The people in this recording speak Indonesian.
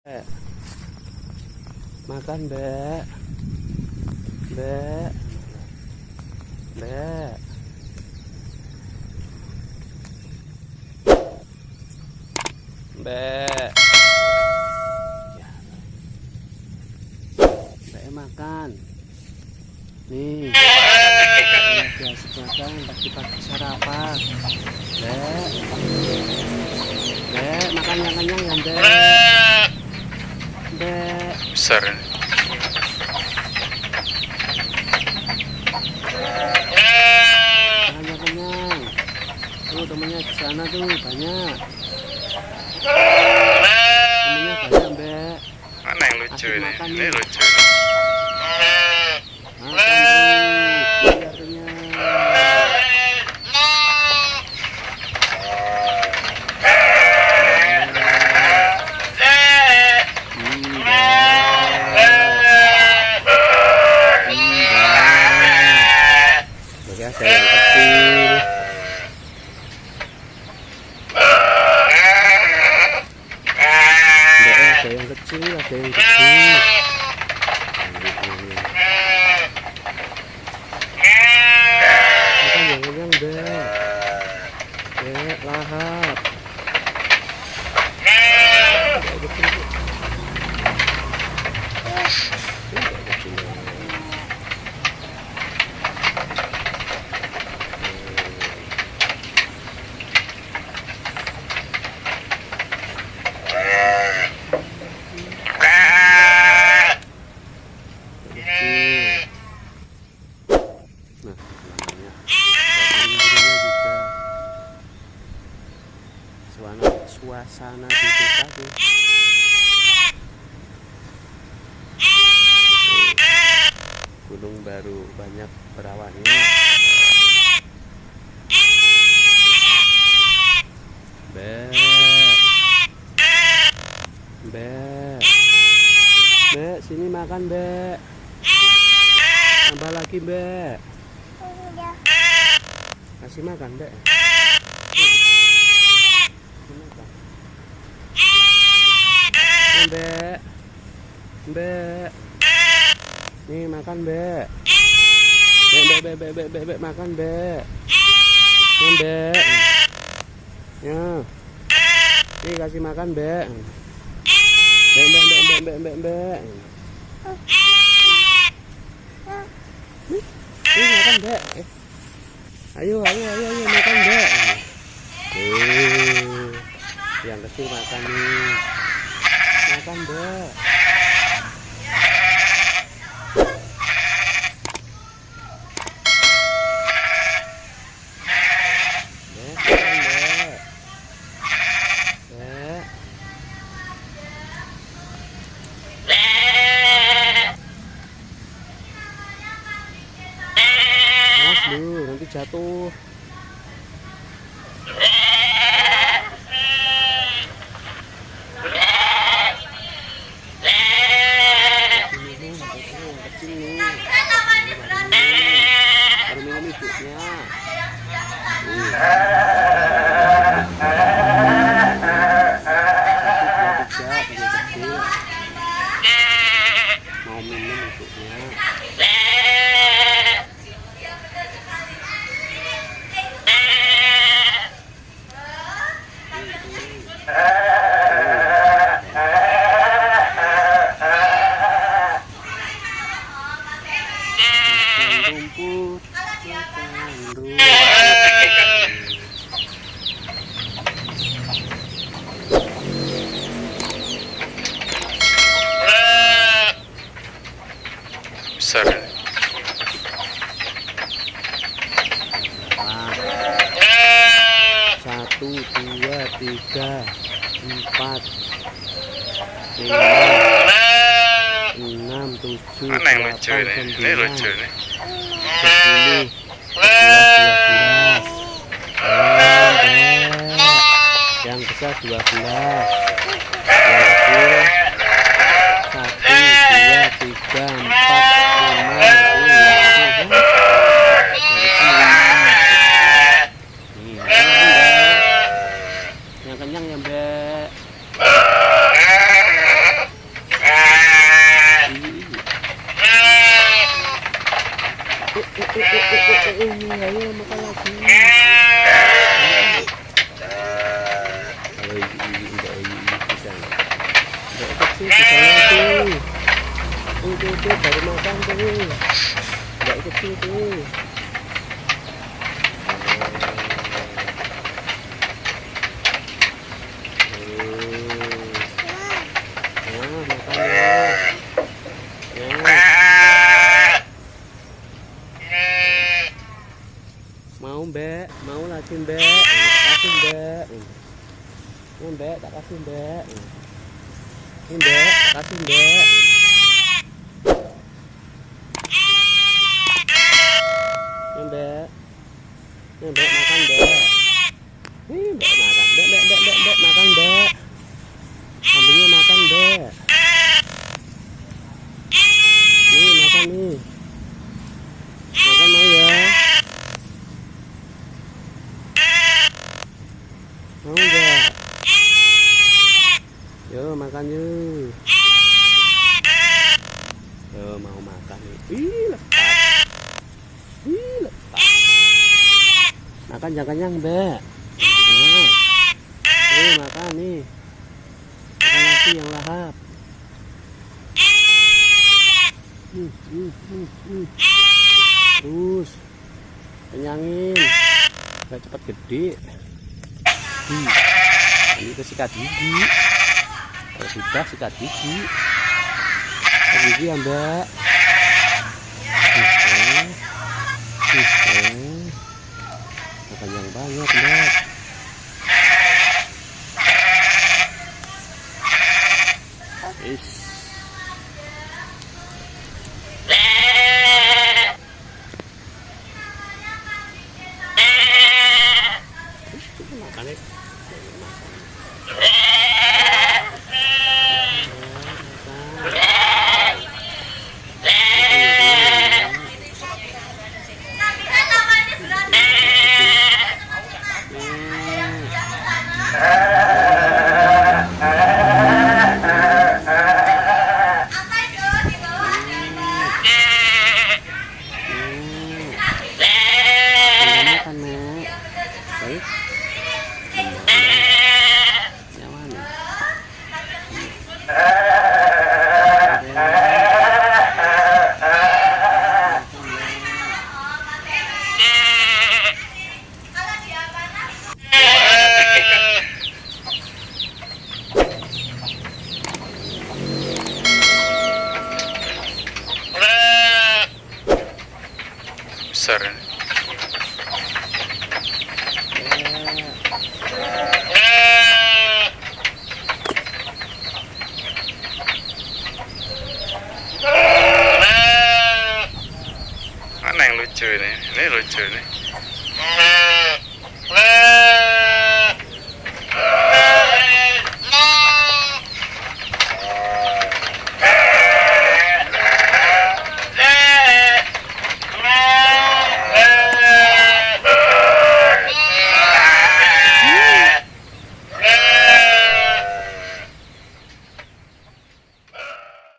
Makan, Mbak. Mbak. Mbak. Mbak. Mbak makan. Nih. Udah asik makan pagi-pagi sarapan. Mbak. Mbak, makan yang kenyang ya, Mbak. Mbak. Besar ini. Makan yang kenyang. Tuh temennya di sana tuh banyak. Temennya banyak, Mbak. Mana yang lucu Asik ini? makan Ini nih. lucu. Makan terus, biar kenyang. Bagi ada yang kecil. Ada yang kecil, ada yang kecil. Makan yang kenyang, Mbak. Mbak, lahap. Mbak, kecil, Bu. Mbak, kecil. Nah, namanya burung-burungnya juga suasana di desa tuh. Gunung baru banyak berawannya. Mbak. Mbak. Mbak, sini makan, Mbak. Tambah lagi, Mbak. Kasih makan, Mbak. Kasih makan. Nah, Mbak. Mbak. Nih makan, Mbak. Mbak, makan, Mbak. Nah, Mbak. Ya. Nih kasih makan, Mbak. Mbak. Nih makan, Mbak. Ayo makan, Mbak. Yang kecil makan nih. Makan, Mbak. Mas lu nanti jatuh. Kecil nih. Baru minum ibunya. Kecil. Mau minum ibunya. Rumput, Besar ini. 1, 2, 3, 4, 5, 6, 7, Mana yang lucu 8, ini? Ini 9, lucu ini. 10, 11, 12. Yang besar 12. Yang kecil 1, 2, 3, 4, 5, 6. Yang kenyang ya, Mbak. Nggak ikut sih di sana tuh. Tuh baru makan tuh. Nggak ikut sih tuh. Makan ya. Mau mbak, mau lagi mbak, tak kasih mbak, ini mbak tak kasih mbak, ini mbak tak kasih mbak, ini mbak makan mbak, ini mbak makan, mbak makan mbak, kambingnya makan mbak, nih makan nih, makan mau ya. Mau enggak? Yo makan yuk. Yo mau makan nih. Ih lepas. Ih lepas. Makan jangan kenyang mbak. Nah. Makan nih. Makan lagi yang lahap. Terus kenyangin. Gak cepat gede. Ini ke sikat gigi. Kalau sudah sikat gigi. Sikat gigi ya mbak. Makan yang banyak mbak. Makan ya. Makan nek. Baik. Besar ini. Mana yang lucu ini? Ini lucu ini.